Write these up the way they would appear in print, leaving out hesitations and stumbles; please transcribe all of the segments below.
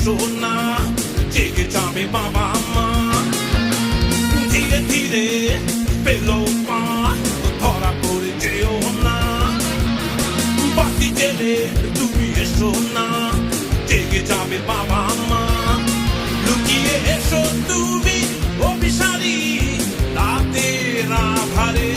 এসো না জেগে যাবে বাবা মা ধীরে ধীরে পেলো পা ধরা পড়ে যেও না বাতি জেলে তুমি এসো না জেগে যাবে বাবা মা লুকিয়ে এসো তুমি অভিসারী রাতের আধারে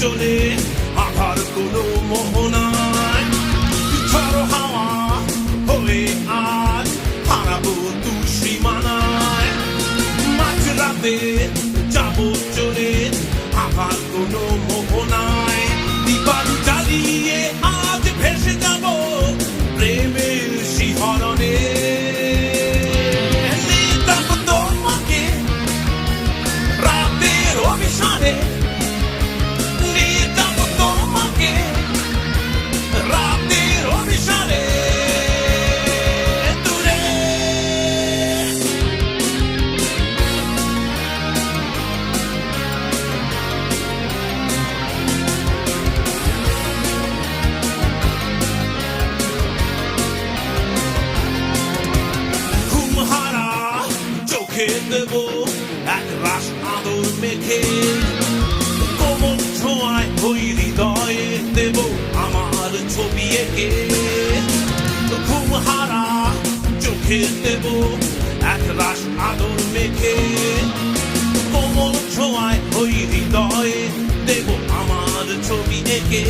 চলে আধার কোনো মোহনায় ঝড় হাওয়া হয়ে আজ হারাবো তুই সীমানায় মাঝরাতে যাবো চলে আধার কোনো মোহনায় দীপাল জ্বালিয়ে আজ ভেসে যাবো প্রেমের শিহরণে তোমাকে রাতের অভিসারে দেবো এক রাস আদর মেখে কোমল ছোঁয়ায় ওই হৃদয়ে দেব আমার ছবি এঁকে ঘুম হারা চোখে দেব এক রাস আদর মেখে কোমল ছোঁয়ায় ওই হৃদয়ে দেব আমার ছবি এঁকে